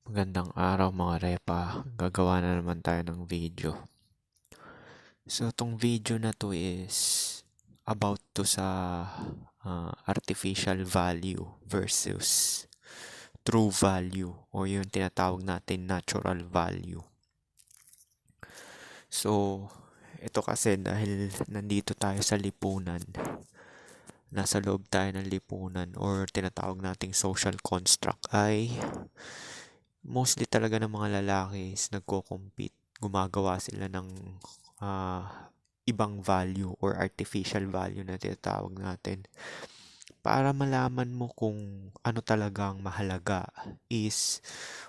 Magandang araw mga repa. Gagawa na naman tayo ng video. So, tong video na to is about to sa artificial value versus true value o yung tinatawag natin natural value. So, ito kasi dahil nandito tayo sa lipunan, nasa loob tayo ng lipunan or tinatawag nating social construct ay mostly talaga ng mga lalaki is nagko-compete. Gumagawa sila ng ibang value or artificial value na tinatawag natin. Para malaman mo kung ano talagang mahalaga is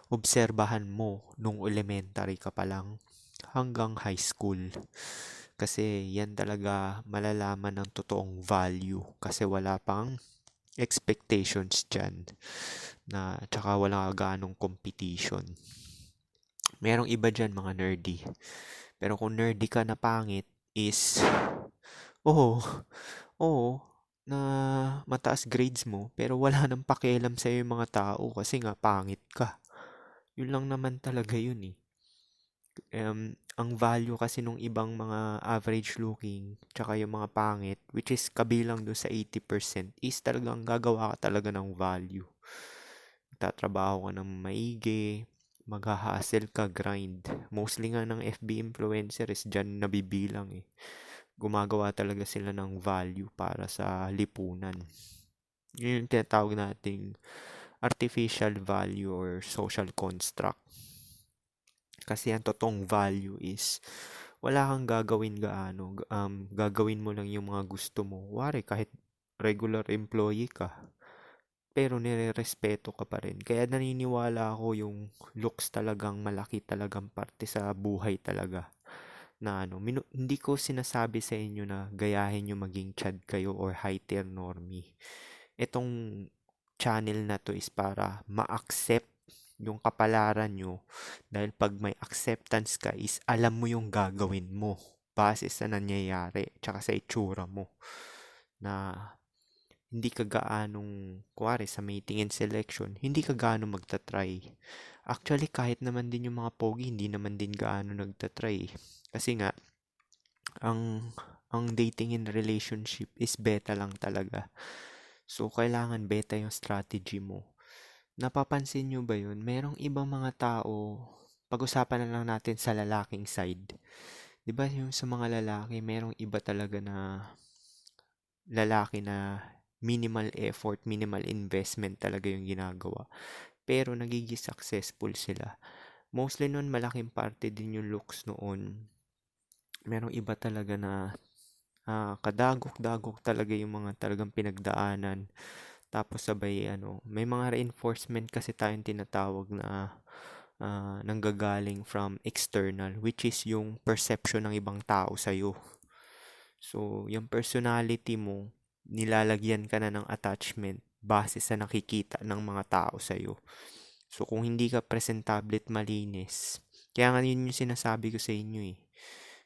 obserbahan mo nung elementary ka pa lang hanggang high school. Kasi yan talaga malalaman ng totoong value kasi wala pang expectations dyan na tsaka wala ganong competition. Merong iba dyan mga nerdy. Pero kung nerdy ka na pangit is, oo, oo, na mataas grades mo pero wala nang pakialam sa'yo yung mga tao kasi nga pangit ka. Yun lang naman talaga yun eh. Ang value kasi nung ibang mga average looking tsaka yung mga pangit which is kabilang doon sa 80% is talagang gagawa ka talaga ng value. Tatrabaho ka ng maigi, magha-hustle ka, grind. Mostly nga ng FB influencers dyan nabibilang eh. Gumagawa talaga sila ng value para sa lipunan. Yun yung tinatawag nating artificial value or social construct. Kasi ang totoong value is wala kang gagawin gaano. Gagawin mo lang yung mga gusto mo. Wari kahit regular employee ka, pero nirerespeto ka pa rin. Kaya naniniwala ako yung looks talagang malaki talagang parte sa buhay talaga. Na hindi ko sinasabi sa inyo na gayahin nyo maging chad kayo or high-tier normie. Itong channel na to is para ma-accept yung kapalaran nyo dahil pag may acceptance ka is alam mo yung gagawin mo base sa nangyayari tsaka sa itsura mo na hindi ka gaanong, kuwari sa mating and selection, hindi ka gaano magta-try. Actually, kahit naman din yung mga pogi, hindi naman din gaano nagta-try. Kasi nga, ang, ang dating and relationship is beta lang talaga. So, kailangan beta yung strategy mo. Napapansin nyo ba yun? Merong ibang mga tao, pag-usapan na lang natin sa lalaking side. 'Di ba yung sa mga lalaki, merong iba talaga na lalaki na minimal effort, minimal investment talaga yung ginagawa. Pero nagiging successful sila. Mostly noon malaking parte din yung looks noon. Merong iba talaga na kadagok-dagok talaga yung mga talagang pinagdaanan. Tapos sabay may mga reinforcement kasi tayong tinatawag na nanggagaling from external which is yung perception ng ibang tao sa'yo. So, yung personality mo, nilalagyan ka na ng attachment base sa nakikita ng mga tao sa'yo. So, kung hindi ka presentable at malinis, kaya nga yun yung sinasabi ko sa inyo eh.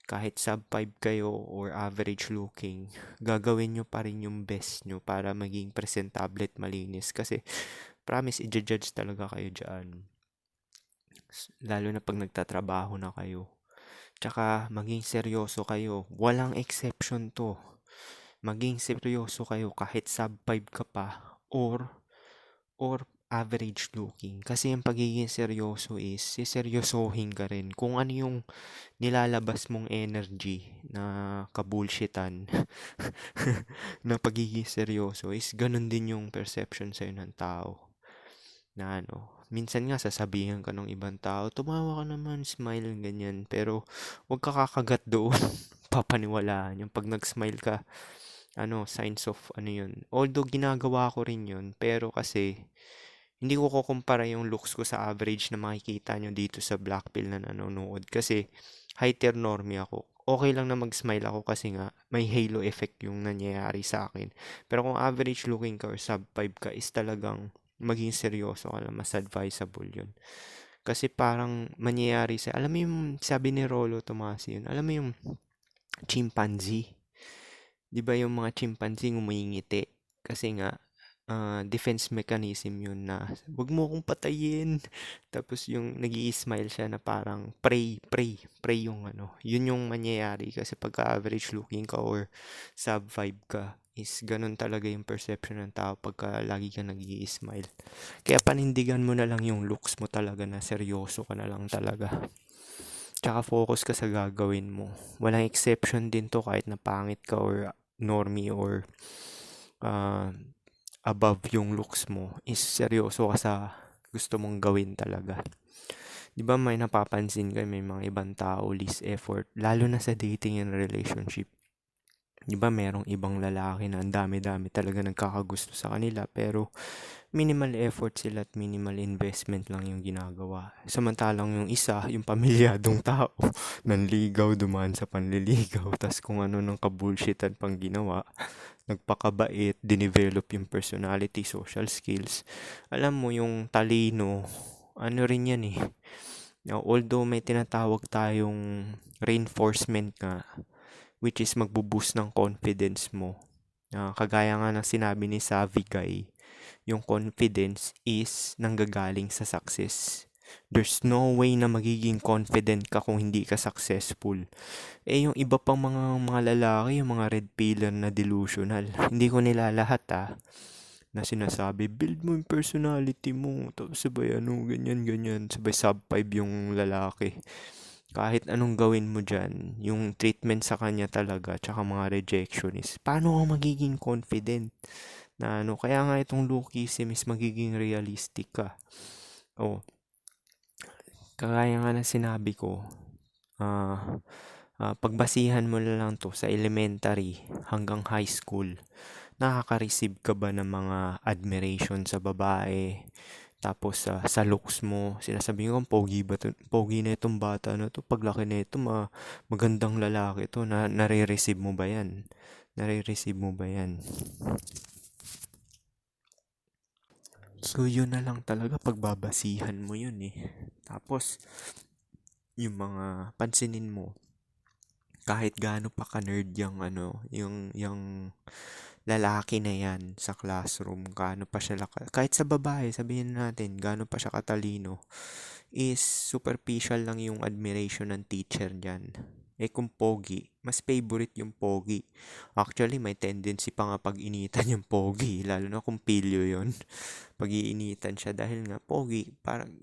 Kahit sub 5 kayo or average looking, gagawin nyo pa rin yung best nyo para maging presentable at malinis. Kasi, promise, i-judge talaga kayo dyan. Lalo na pag nagtatrabaho na kayo. Tsaka, maging seryoso kayo. Walang exception to. Maging seryoso kayo kahit sub 5 ka pa or average looking. Kasi yung pagiging seryoso is siseryosohin ka rin. Kung ano yung nilalabas mong energy na kabulshitan na pagiging seryoso is ganun din yung perception sa'yo ng tao. Na minsan nga sasabihan ka ng ibang tao, tumawa ka naman, smile, ganyan. Pero huwag ka kakagat doon. Papaniwalaan yung pag nag-smile ka, signs of yun. Although ginagawa ko rin yun, pero kasi hindi ko kukumpara yung looks ko sa average na makikita nyo dito sa Blackpill na nanonood. Kasi high tier normie ako. Okay lang na mag-smile ako kasi nga may halo effect yung nangyayari sa akin. Pero kung average looking ka or sub 5 ka is talagang maging seryoso ka lang. Mas advisable yun. Kasi parang mangyayari alam mo yung sabi ni Rolo Tomasi yun, alam mo yung chimpanzee. Di ba yung mga chimpanzee ngumingiti? Kasi nga, defense mechanism yun na wag mo akong patayin. Tapos yung nag-i-smile siya na parang pray, pray, pray yung ano. Yun yung mangyayari kasi pagka average looking ka or sub 5 ka is ganun talaga yung perception ng tao pagka lagi ka nag-i-smile. Kaya panindigan mo na lang yung looks mo talaga na seryoso ka na lang talaga. Tsaka focus ka sa gagawin mo. Walang exception din to kahit na pangit ka or normie or uh, above yung looks mo is seryoso ka sa gusto mong gawin talaga. Di ba may napapansin ka may mga ibang tao least effort lalo na sa dating and relationship. Di ba merong ibang lalaki na ang dami-dami talaga nagkakagusto sa kanila pero minimal effort sila at minimal investment lang yung ginagawa. Samantalang yung isa, yung pamilyadong tao, nanligaw, dumaan sa panliligaw, tas kung ano ng kabullshitan pang ginawa, nagpakabait, dinevelop yung personality, social skills. Alam mo, yung talino, ano rin yan eh. Now, although may tinatawag tayong reinforcement nga, which is magbo-boost ng confidence mo. Kagaya nga ng sinabi ni Savvy Guy, yung confidence is nanggagaling sa success. There's no way na magiging confident ka kung hindi ka successful. Yung iba pang mga lalaki, yung mga red pillar na delusional. Hindi ko nilalahat na sinasabi, build mo yung personality mo. Tapos sabay ganyan. Sabay sub 5 yung lalaki. Kahit anong gawin mo dyan, yung treatment sa kanya talaga, tsaka mga rejection is, paano ka magiging confident? Na kaya nga itong lookism is magiging realistic ka. Kagaya nga ng sinabi ko, pagbasihan mo na lang to sa elementary hanggang high school. Nakaka-receive ka ba ng mga admiration sa babae? Tapos sa looks mo, sinasabi ko, pogi na itong bata na to. Paglaki na ito, magandang lalaki to. Nare-receive mo ba yan? Nare-receive mo ba yan? So, yun na lang talaga pagbabasihan mo yun eh. Tapos, yung mga pansinin mo, kahit gaano pa ka-nerd yung lalaki na yan sa classroom, gaano pa siya, kahit sa babae, sabihin natin, gaano pa siya katalino, is superficial lang yung admiration ng teacher dyan. Kung pogi, mas favorite yung pogi. Actually, may tendency pa nga pag-initan yung pogi, lalo na kung pilyo yon. Pag-iinitan siya dahil nga pogi,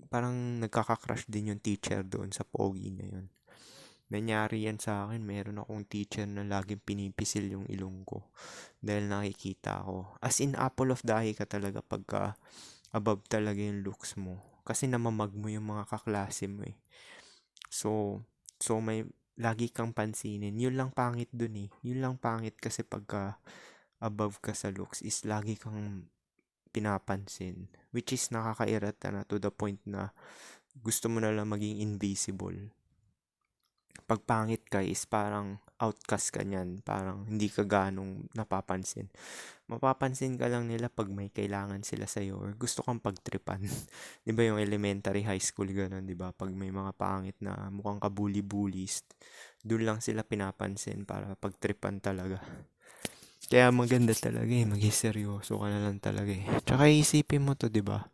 parang nagkaka-crush din yung teacher doon sa pogi na yun. Nangyari yan sa akin, meron akong teacher na laging pinipisil yung ilong ko dahil nakikita ko. As in, apple of the eye ka talaga pagka above talaga yung looks mo. Kasi namamag mo yung mga kaklase mo eh. So may lagi kang pansinin. Yun lang pangit dun eh. Yun lang pangit kasi pagka above ka sa looks is lagi kang pinapansin. Which is nakakairata na to the point na gusto mo na lang maging invisible. Pag pangit ka is parang outcast ka niyan. Parang hindi ka ganong napapansin. Mapapansin ka lang nila pag may kailangan sila sa'yo or gusto kang pagtripan. Di ba yung elementary, high school, gano'n, di ba? Pag may mga pangit na mukhang kabuli-bullies, doon lang sila pinapansin para pagtripan talaga. Kaya maganda talaga maging seryoso ka na lang talaga Tsaka isipin mo to, di ba?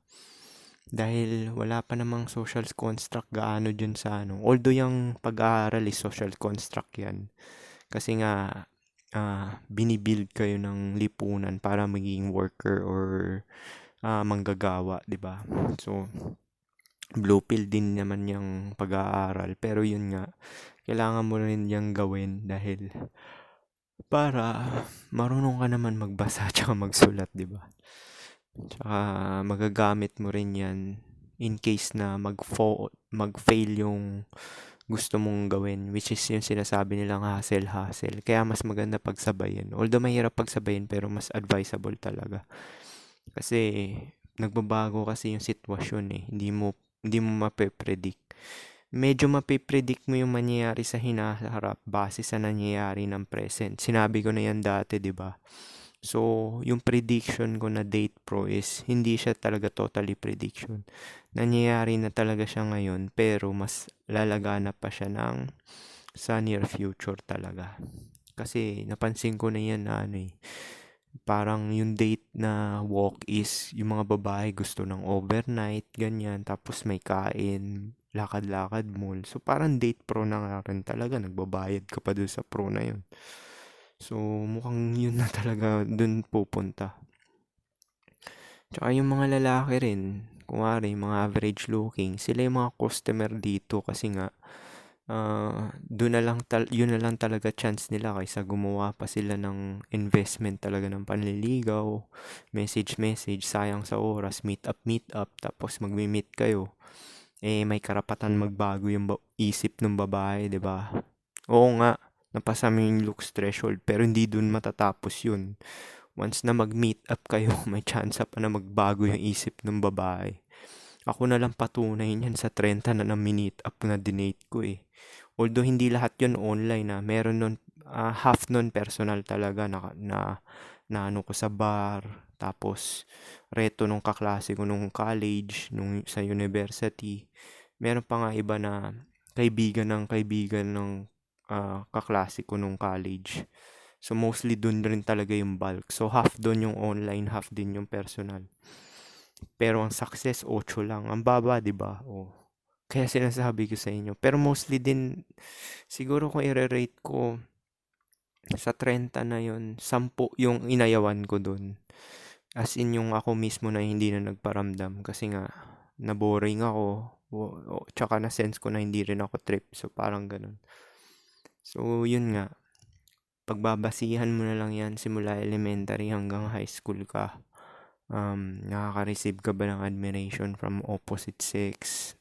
Dahil wala pa namang social construct gaano dyan sa Although yung pag-aaral is social construct yan. Kasi nga, binibuild kayo ng lipunan para maging worker or manggagawa, di ba? So, blue pill din naman yung pag-aaral. Pero yun nga, kailangan mo rin yung gawin dahil para marunong ka naman magbasa at magsulat, di ba? Tsaka magagamit mo rin yan in case na mag-fail yung gusto mong gawin, which is yung sinasabi nilang hustle. Kaya mas maganda pagsabayin. Although mahirap pagsabayin pero mas advisable talaga. Kasi nagbabago kasi yung sitwasyon eh. Hindi mo mape-predict. Medyo mape-predict mo yung mangyayari sa hinaharap base sa nangyayari ng present. Sinabi ko na yan dati, 'di ba? So, yung prediction ko na Date Pro is hindi siya talaga totally prediction. Nangyayari na talaga siya ngayon pero mas lalaganap pa siya sa near future talaga. Kasi napansin ko na yan na Parang yung date na walk is yung mga babae gusto ng overnight, ganyan. Tapos may kain, lakad-lakad mall. So parang date pro na nga rin talaga. Nagbabayad ka pa dun sa pro na yun. So mukhang yun na talaga dun pupunta. Tsaka yung mga lalaki rin, kunwari mga average looking, sila yung mga customer dito kasi nga doon na lang yun na lang talaga chance nila kaysa gumawa pa sila ng investment talaga ng panliligaw, message, sayang sa oras, meet up, tapos magmi-meet kayo. Eh, may karapatan magbago yung isip ng babae, 'di ba? Oo nga, napasa mo yung looks threshold, pero hindi doon matatapos yun. Once na mag-meet up kayo, may chance pa na magbago yung isip ng babae. Ako na lang patunay niyan sa 30 na meet up na dinate ko eh. Although hindi lahat yun online na meron nun, half nun personal talaga na ano ko sa bar, tapos reto nung kaklase ko nung college, nung sa university. Meron pa nga iba na kaibigan ng kaklase ko nung college. So mostly dun rin talaga yung bulk. So half dun yung online, half din yung personal. Pero ang success 8 lang. Ang baba, 'di ba? Oh. Kaya sinasabi ko sa inyo. Pero mostly din siguro kung i-rate ko sa 30 na yon, 10 yung inayawan ko dun. As in yung ako mismo na hindi na nagparamdam kasi nga naboring ako. Tsaka na sense ko na hindi rin ako trip. So parang ganun. So yun nga. Pagbabasihan mo na lang yan simula elementary hanggang high school ka. Nakaka-receive ka ba ng admiration from opposite sex?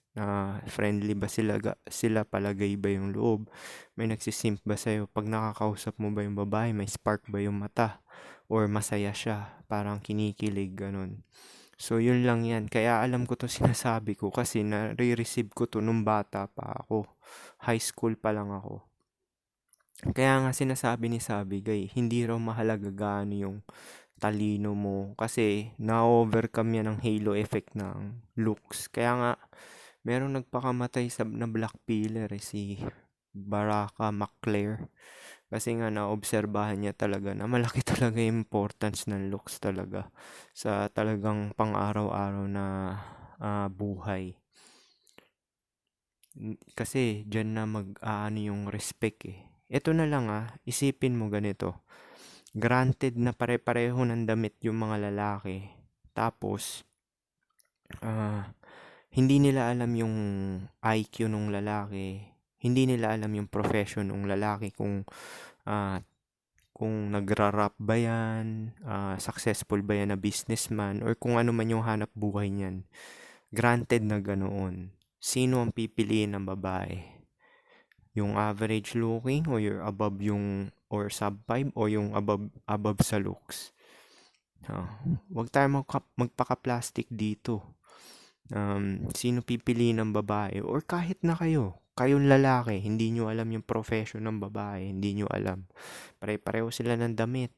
Friendly ba sila palagay ba yung loob? May nagsisimp ba sa'yo? Pag nakakausap mo ba yung babae, may spark ba yung mata? Or masaya siya, parang kinikilig, ganun. So, yun lang yan. Kaya alam ko to sinasabi ko kasi nare-receive ko to nung bata pa ako. High school pa lang ako. Kaya nga sinasabi ni Sabigay, hindi raw mahalaga gaano yung talino mo kasi na-overcome yan ng halo effect ng looks. Kaya nga, merong nagpakamatay na black pillar si Baraka McClare. Kasi nga naobserbahan niya talaga na malaki talaga yung importance ng looks talaga sa talagang pang-araw-araw na buhay. Kasi dyan na mag-aano yung respect eh. Ito na lang isipin mo ganito. Granted na pare-pareho ng damit yung mga lalaki. Tapos, hindi nila alam yung IQ ng lalaki. Hindi nila alam yung profession ng lalaki kung nagra-rap ba yan, successful ba yan na businessman, or kung ano man yung hanap buhay niyan. Granted na ganoon. Sino ang pipiliin ng babae? Yung average looking o yung above yung or sub 5 o yung above sa looks? Huwag tayo magpaka-plastic dito. Sino pipiliin ng babae or kahit na kayong lalaki, hindi nyo alam yung profession ng babae, hindi nyo alam. Pare-pareho sila ng damit.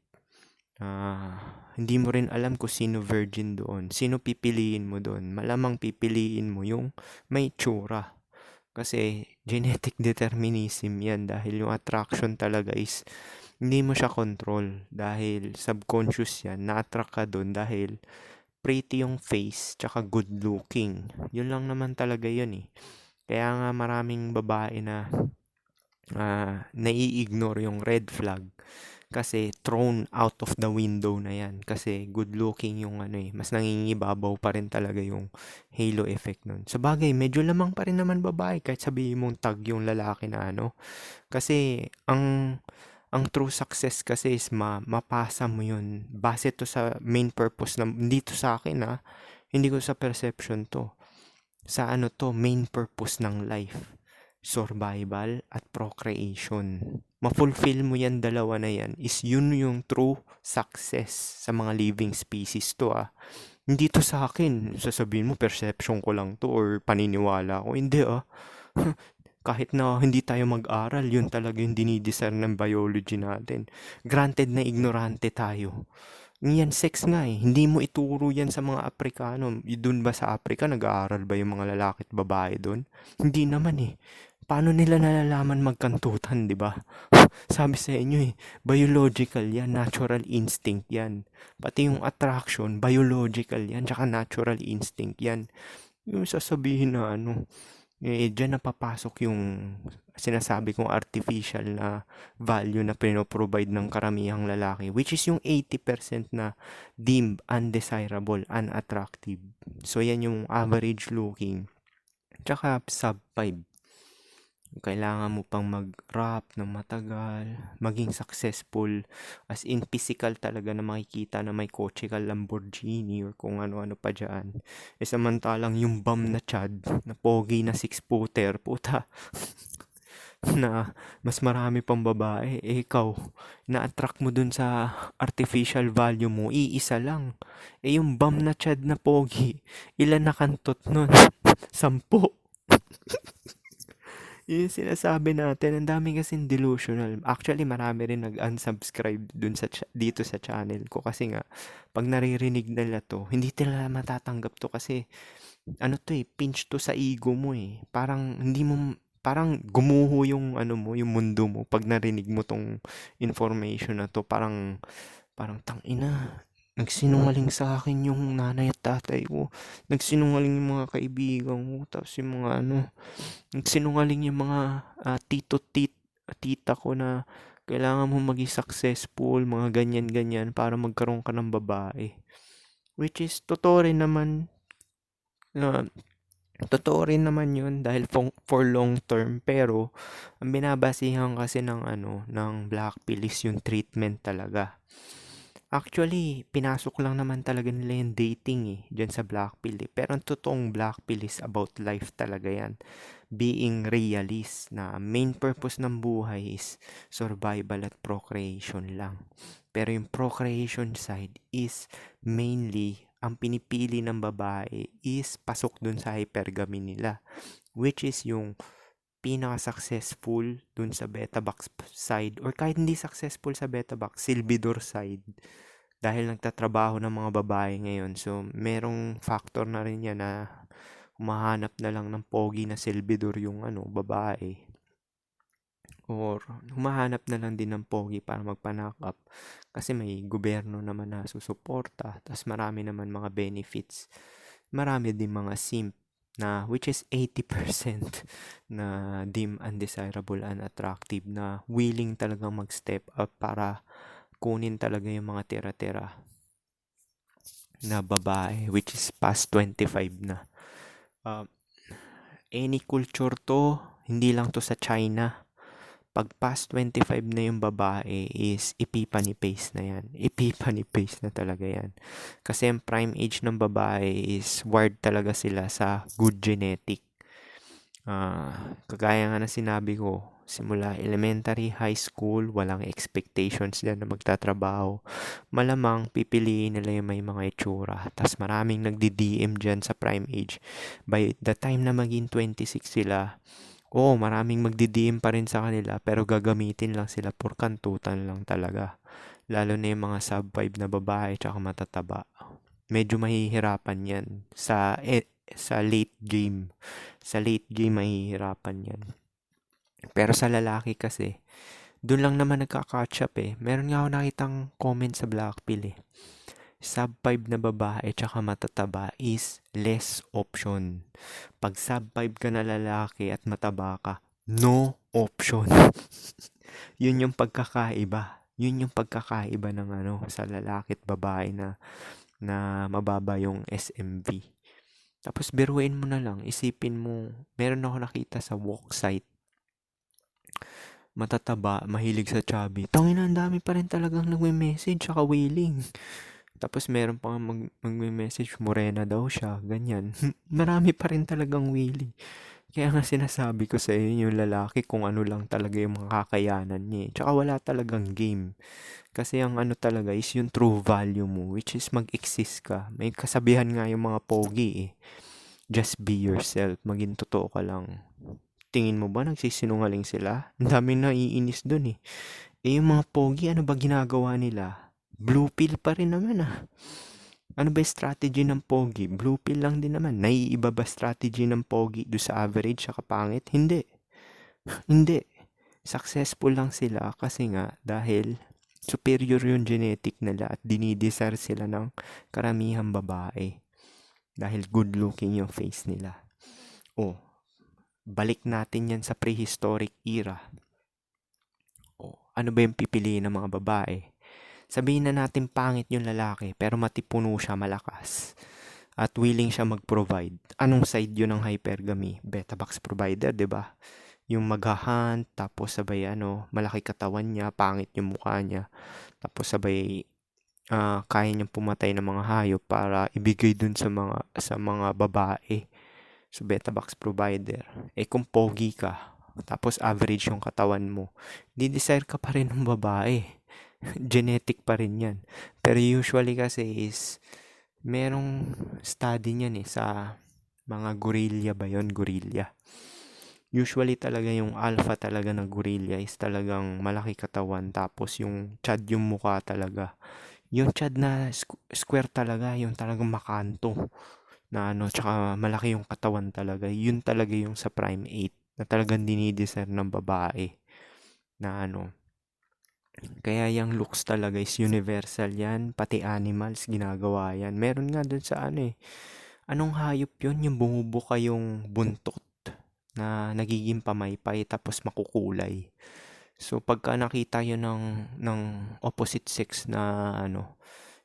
Hindi mo rin alam kung sino virgin doon. Sino pipiliin mo doon? Malamang pipiliin mo yung may tsura. Kasi genetic determinism yan dahil yung attraction talaga is hindi mo siya control dahil subconscious yan. Na-attract ka doon dahil pretty yung face tsaka good looking. Yun lang naman talaga yun eh. Kaya nga maraming babae na nai-ignore yung red flag kasi thrown out of the window na yan kasi good looking yung mas nangingibabaw pa rin talaga yung halo effect nun. Sa bagay, medyo lamang pa rin naman babae kahit sabihin mong tag yung lalaki na kasi ang true success kasi is mapasa mo yun. Base to sa main purpose na, hindi to sa akin hindi ko sa perception to. Sa main purpose ng life. Survival at procreation. Ma-fulfill mo yan dalawa na yan is yun yung true success sa mga living species to Hindi to sa akin. Sasabihin mo perception ko lang to or paniniwala ko. Hindi kahit na hindi tayo mag-aral, yun talaga yung dinidiscern ng biology natin. Granted na ignorante tayo. Yan, sex nga Hindi mo ituro yan sa mga Aprikano. Doon ba sa Afrika, nag-aaral ba yung mga lalaki at babae doon? Hindi naman Paano nila nalalaman magkantutan, 'di ba? Sabi sa inyo eh, biological yan, natural instinct yan. Pati yung attraction, biological yan, tsaka natural instinct yan. Yung sasabihin na ano, diyan napapasok yung sinasabi kong artificial na value na pinoprovide ng karamihang lalaki, which is yung 80% na deemed undesirable, unattractive. So, yan yung average looking. Tsaka sub 5. Kailangan mo pang mag-rap ng matagal, maging successful, as in physical talaga na makikita na may kotse ka Lamborghini or kung ano-ano pa dyan. Samantalang yung bum na chad, na pogi na 6-footer, puta, na mas marami pang babae, ikaw, na-attract mo dun sa artificial value mo, iisa lang. Yung bum na chad na pogi, ilan nakantot nun? 10. Yun yung sinasabi natin, ang dami kasing delusional. Actually, marami rin nag-unsubscribe dun dito sa channel ko kasi nga, pag naririnig nila to, hindi nila matatanggap to kasi, ano to eh, pinch to sa ego mo eh. Parang gumuho yung ano mo, yung mundo mo pag narinig mo tong information na to. Parang tangina, nagsinungaling sa akin yung nanay at tatay ko. Nagsinungaling yung mga kaibigan ko. Tapos yung mga nagsinungaling yung mga tita ko na kailangan mo maging successful, mga ganyan-ganyan para magkaroon ka ng babae. Which is, na totoo rin naman yun dahil for long term, pero ang binabasihan kasi ng black pill is yung treatment talaga. Actually, pinasok lang naman talaga nila yung dating dyan sa black pill eh. Pero ang totoong black pill is about life talaga yan. Being realist na main purpose ng buhay is survival at procreation lang. Pero yung procreation side is mainly, ang pinipili ng babae is pasok dun sa hypergamy nila. Which is yung pinaka-successful dun sa beta box side or kahit hindi successful sa beta box, silbidor side dahil nagtatrabaho ng mga babae ngayon. So, merong factor na rin yan na humahanap na lang ng pogi na silbidor yung babae. Or humahanap na lang din ng pogi para magpa-knock up kasi may gobyerno naman na susuporta. Tapos marami naman mga benefits. Marami din mga simp na which is 80% na deemed undesirable, unattractive na willing talagang mag-step up para kunin talaga yung mga tira-tira na babae which is past 25 na. Any culture to, hindi lang to sa China. Pag past 25 na yung babae is epiphany phase na yan. Epiphany phase na talaga yan. Kasi ang prime age ng babae is wired talaga sila sa good genetic. Kagaya nga na sinabi ko, simula elementary, high school, walang expectations dyan na magtatrabaho. Malamang pipiliin nila yung may mga itsura. Tapos maraming nagdi-DM dyan sa prime age. By the time na maging 26 sila, maraming magdi-DM pa rin sa kanila pero gagamitin lang sila for kantutan lang talaga. Lalo na yung mga sub 5 na babae tsaka matataba. Medyo mahihirapan yan sa late game. Sa late game mahihirapan yan. Pero sa lalaki kasi, doon lang naman nagka-catch up eh. Meron nga ako nakitang comment sa Blackpill eh. Sub 5 na babae tsaka matataba is less option. Pag sub 5 ka na lalaki at mataba ka, no option. Yun yung pagkakaiba. Yun yung pagkakaiba ng sa lalaki at babae na mababa yung SMV. Tapos biruin mo na lang, isipin mo, meron ako nakita sa walk site. Matataba, mahilig sa chubby. Tangina, ang dami pa rin talagang nagme-message saka willing. Tapos meron pa mag-message, morena daw siya, ganyan. Marami pa rin talagang willing. Kaya nga sinasabi ko sa inyo yung lalaki kung ano lang talaga yung mga kakayanan niya. Tsaka wala talagang game. Kasi ang talaga is yung true value mo, which is mag-exist ka. May kasabihan nga yung mga pogi eh. Just be yourself. Maging totoo ka lang. Tingin mo ba nagsisinungaling sila? Ang dami naiinis dun eh. Yung mga pogi, ano ba ginagawa nila? Blue pill pa rin naman ah. Ano ba yung strategy ng pogi? Blue pill lang din naman. Naiiba ba strategy ng pogi do sa average sa kapangit? Hindi. Hindi. Successful lang sila kasi nga dahil superior yung genetic nila at dinidesire sila ng karamihang babae dahil good looking yung face nila. Oh, balik natin yan sa prehistoric era. Oh, ano ba yung pipiliin ng mga babae? Sabihin na natin pangit yung lalaki pero matipuno siya, malakas at willing siya mag-provide. Anong side yun ng hypergamy? Beta box provider, 'di ba? Yung maghahunt, tapos sabay malaki katawan niya, pangit yung mukha niya, tapos sabay kaya niyang pumatay ng mga hayop para ibigay dun sa mga babae. So beta box provider. Eh kung pogi ka, tapos average yung katawan mo, di-desire ka pa rin ng babae. Genetic pa rin 'yan. Pero usually kasi is merong study niyan sa mga gorilla ba 'yon, gorilla. Usually talaga yung alpha talaga na gorilla is talagang malaki katawan tapos yung chad yung mukha talaga. Yung chad na square talaga, yung talagang makanto na tsaka malaki yung katawan talaga. Yun talaga yung sa primate na talagang dinidesire ng babae na Kaya yung looks talaga is universal yan, pati animals ginagawa yan. Meron nga dun sa anong hayop yun? Yung bumubuka yung buntot na nagiging pamaypay tapos makukulay. So pagka nakita yun ng opposite sex na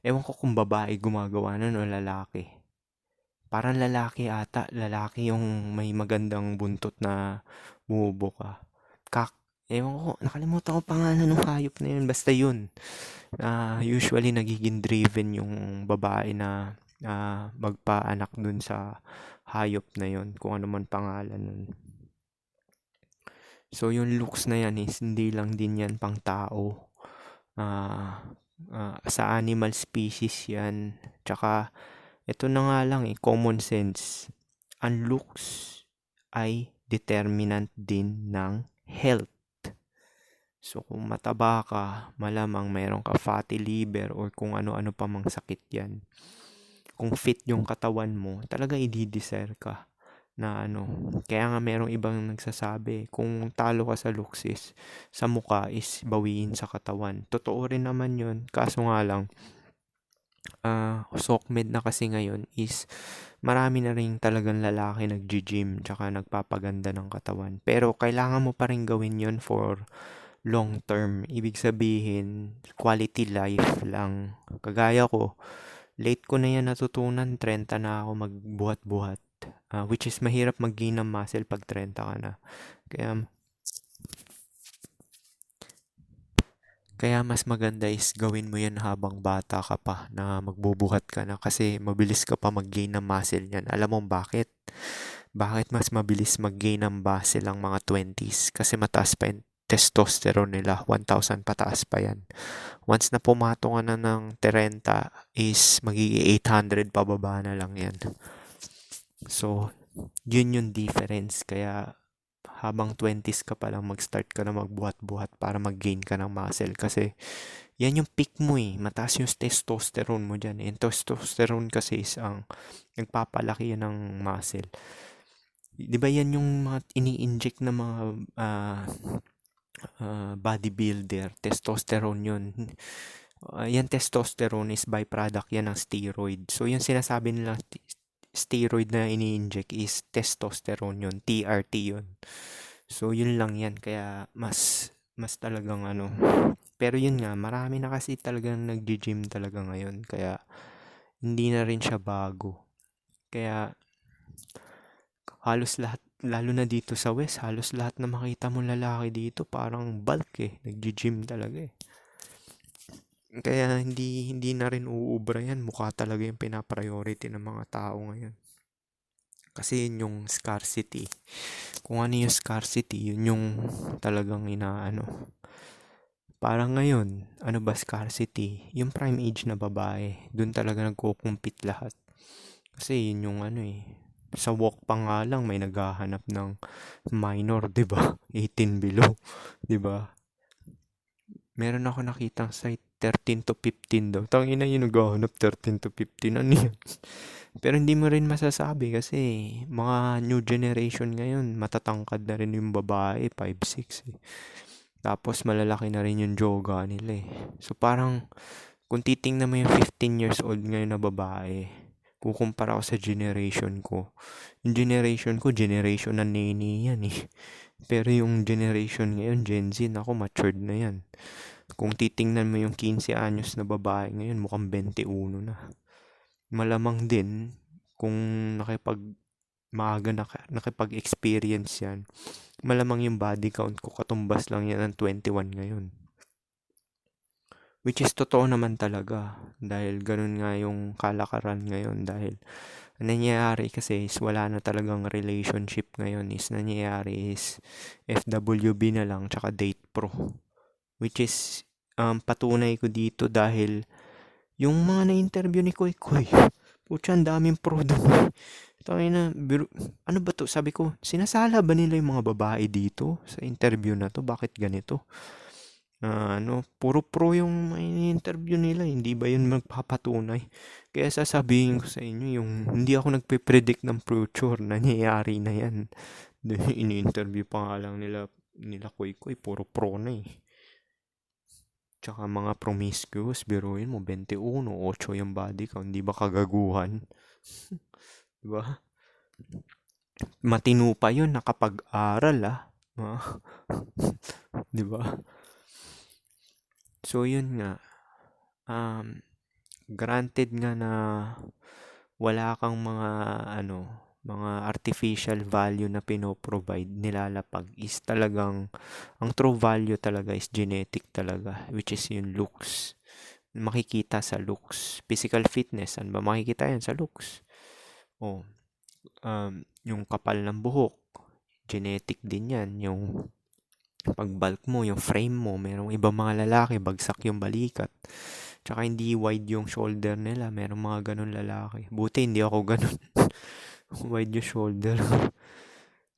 ewan ko kung babae gumagawa nun o lalaki. Parang lalaki ata, lalaki yung may magandang buntot na bumubuka. Kak, ewan ko, nakalimutan ko pangalan ng hayop na yun. Basta yun. Usually nagiging driven yung babae na magpaanak dun sa hayop na yun, kung ano man pangalan nun. So yung looks na yan is hindi lang din yan pang tao. Sa animal species yan. Tsaka ito na nga lang common sense. Ang looks ay determinant din ng health. So kung mataba ka, malamang mayroon ka fatty liver or kung ano-ano pa mang sakit yan. Kung fit yung katawan mo, talaga i-desire ka na Kaya nga merong ibang nagsasabi, kung talo ka sa looks is, sa mukha is bawiin sa katawan. Totoo rin naman yun, kaso nga lang, SOCMED na kasi ngayon is marami na rin talagang lalaki nag-gym tsaka nagpapaganda ng katawan. Pero kailangan mo pa rin gawin yun for long term. Ibig sabihin, quality life lang. Kagaya ko, late ko na yan natutunan, 30 na ako magbuhat-buhat. Which is mahirap mag-gain ng muscle pag 30 ka na. Kaya mas maganda is gawin mo yan habang bata ka pa na magbubuhat ka na kasi mabilis ka pa mag-gain ng muscle yan. Alam mo bakit? Bakit mas mabilis mag-gain ng muscle ang mga 20s? Kasi mataas pa yung testosterone nila. 1,000 pataas pa yan. Once na pumato ka na ng 30 is magiging 800 pababa na lang yan. So, yun yung difference. Kaya habang 20s ka pa lang mag-start ka na magbuhat-buhat para mag-gain ka ng muscle kasi yan yung peak mo mataas yung testosterone mo dyan. And testosterone kasi is ang nagpapalaki yan ng muscle. Di ba yan yung mga ini-inject na mga bodybuilder, testosterone yun. Yan testosterone is byproduct yan ng steroid. So yung sinasabi nila steroid na ini-inject is testosterone yun, TRT yun. So yun lang yan, kaya mas talagang pero yun nga, marami na kasi talagang nag-gym talaga ngayon, kaya hindi na rin siya bago. Kaya halos lahat, lalo na dito sa West, halos lahat na makita mo lalaki dito parang bulk nag-gym talaga Kaya hindi na rin uubra yan, mukha talaga yung pinapriority ng mga tao ngayon. Kasi yun yung scarcity. Kung ano yung scarcity, yun yung talagang Parang ngayon, ano ba scarcity? Yung prime age na babae, dun talaga nagko-compete lahat. Kasi yun yung sa walk pa nga lang may naghahanap ng minor, 'di ba? 18 below, 'di ba? Meron ako nakitang site 13 to 15 daw. Tangina yung naghahanap 13 to 15 ano yan? Pero hindi mo rin masasabi kasi mga new generation ngayon, matatangkad na rin yung babae, 5'6" eh. Tapos malalaki na rin yung joga nila eh. So parang kung titingnan mo yung 15 years old ngayon na babae, kukumpara ko sa generation ko. Yung generation ko, generation na nini yan eh. Pero yung generation ngayon, Gen Z, ako matured na yan. Kung titingnan mo yung 15 anyos na babae ngayon, mukhang 21 na. Malamang din kung nakipag-experience yan, malamang yung body count ko katumbas lang yan ng 21 ngayon. Which is totoo naman talaga dahil ganun nga yung kalakaran ngayon dahil nangyayari kasi is wala na talagang relationship ngayon is nangyayari is FWB na lang tsaka date pro. Which is patunay ko dito dahil yung mga na-interview ni Koy Koy, putya ang daming pro doon. Ano ba to? Sabi ko, sinasala ba nila yung mga babae dito sa interview na to? Bakit ganito? Puro pro yung interview nila, hindi ba yun magpapatunay? Kaya sasabihin ko sa inyo, yung hindi ako nagpe-predict ng future, nangyayari na yan. Ini-interview pa nga lang nila Koy Koy, puro pro na eh. Tsaka mga promiscuous, biruin mo, 21, 8 yung body count, di ba kagaguhan? Di ba? Matino pa yun, nakapag-aral di ba? So yun nga, granted nga na wala kang mga artificial value na pinoprovide, nilalapag is talagang, ang true value talaga is genetic talaga, which is yung looks. Makikita sa looks. Physical fitness, saan ba makikita yan? Sa looks. Yung kapal ng buhok, genetic din yan. Yung pagbulk mo, yung frame mo, merong ibang mga lalaki, bagsak yung balikat. Tsaka hindi wide yung shoulder nila. Merong mga ganun lalaki. Buti hindi ako ganun. Wide yung shoulder.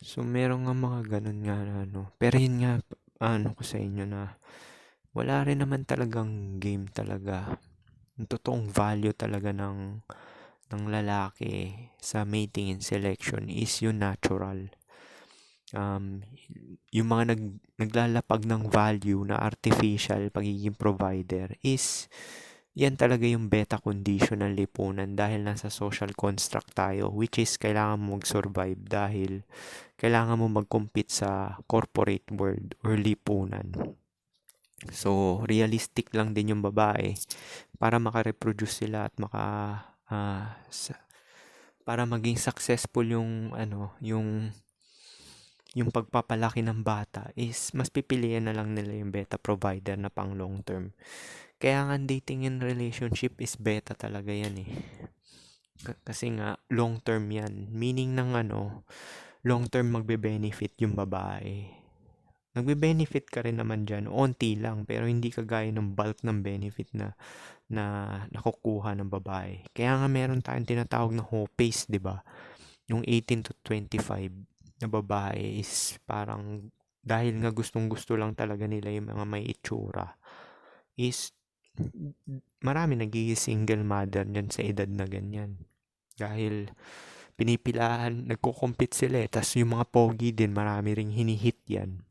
So, meron nga mga ganun nga Pero yun nga, ko sa inyo na wala rin naman talagang game talaga. Yung totoong value talaga ng lalaki sa mating and selection is yung natural. Yung mga naglalapag ng value na artificial pagiging provider is yan talaga yung beta condition ng lipunan dahil nasa social construct tayo, which is kailangan mo mag-survive dahil kailangan mo mag-compete sa corporate world or lipunan. So, realistic lang din yung babae para makareproduce sila at para maging successful yung yung pagpapalaki ng bata is mas pipilian na lang nila yung beta provider na pang long term. Kaya nga dating and relationship is beta talaga yan eh. Kasi nga long term yan. Meaning ng long term magbe-benefit yung babae. Nagbe-benefit ka rin naman dyan, onti lang, pero hindi kagaya ng bulk ng benefit na nakukuha ng babae. Kaya nga meron tayong tinatawag na pace, di ba? Yung 18 to 25 na babae is parang dahil nga gustong-gusto lang talaga nila yung mga may itsura is marami nagiging single mother dyan sa edad na ganyan. Dahil pinipilahan, nagko-compete sila tas yung mga pogi din, marami ring hinihit yan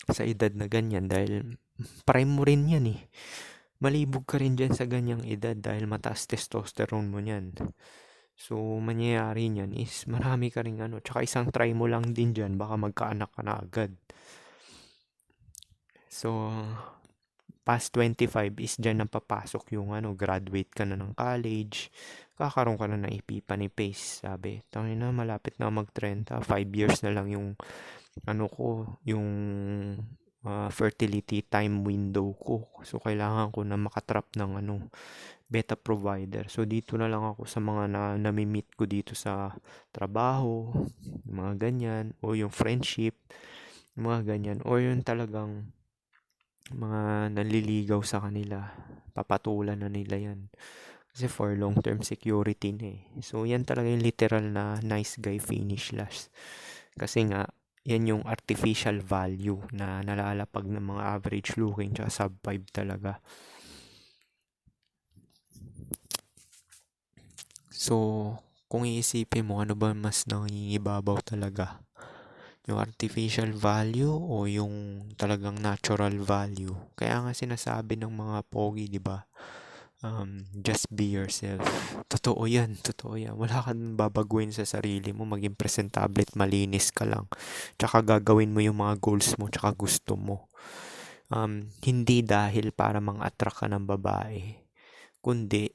sa edad na ganyan dahil prime mo rin yan eh. Malibog ka rin dyan sa ganyang edad dahil mataas testosterone mo yan. So, mangyayari niyan is marami ka rin tsaka isang try mo lang din dyan, baka magkaanak ka na agad. So, past 25 is dyan nang papasok yung graduate ka na ng college, kakaroon ka na ng ipipani pace, sabi. Tangina, malapit na mag-30, 5 years na lang yung yung fertility time window ko. So, kailangan ko na makatrap ng beta provider. So, dito na lang ako sa mga nami-meet ko dito sa trabaho, mga ganyan, o yung friendship, mga ganyan, o yung talagang mga naliligaw sa kanila, papatulan na nila yan. Kasi for long-term security na eh. So, yan talaga yung literal na nice guy finish last. Kasi nga, yan yung artificial value na nalalapag ng mga average looking tsaka sub 5 talaga. So, kung iisipin mo, ano ba mas nangingibabaw talaga? Yung artificial value o yung talagang natural value? Kaya nga sinasabi ng mga pogi, di ba? Just be yourself. Totoo yan, totoo yan. Wala kang babaguhin sa sarili mo, maging presentable at malinis ka lang. Tsaka gagawin mo yung mga goals mo, tsaka gusto mo. Hindi dahil para mang-attract ka ng babae, kundi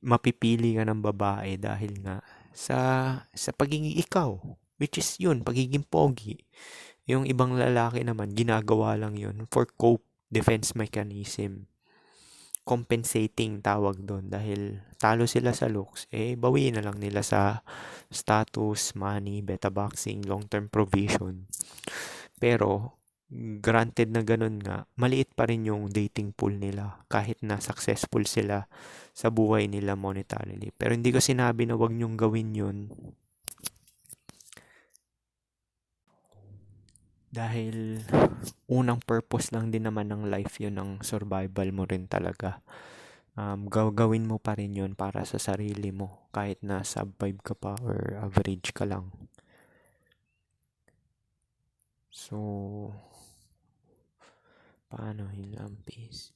mapipili ka ng babae dahil nga sa pagiging ikaw, which is yun, pagiging pogi. Yung ibang lalaki naman, ginagawa lang yun for cope, defense mechanism, compensating tawag doon dahil talo sila sa looks, bawiin na lang nila sa status, money, beta boxing, long-term provision. Pero granted na ganun nga, maliit pa rin yung dating pool nila kahit na successful sila sa buhay nila monetarily. Pero hindi ko sinabi na wag nyong gawin yun dahil unang purpose lang din naman ng life yun, ng survival mo rin talaga. Gawin mo pa rin yun para sa sarili mo kahit na sub-5 ka pa or average ka lang. So, paano yun ang peace?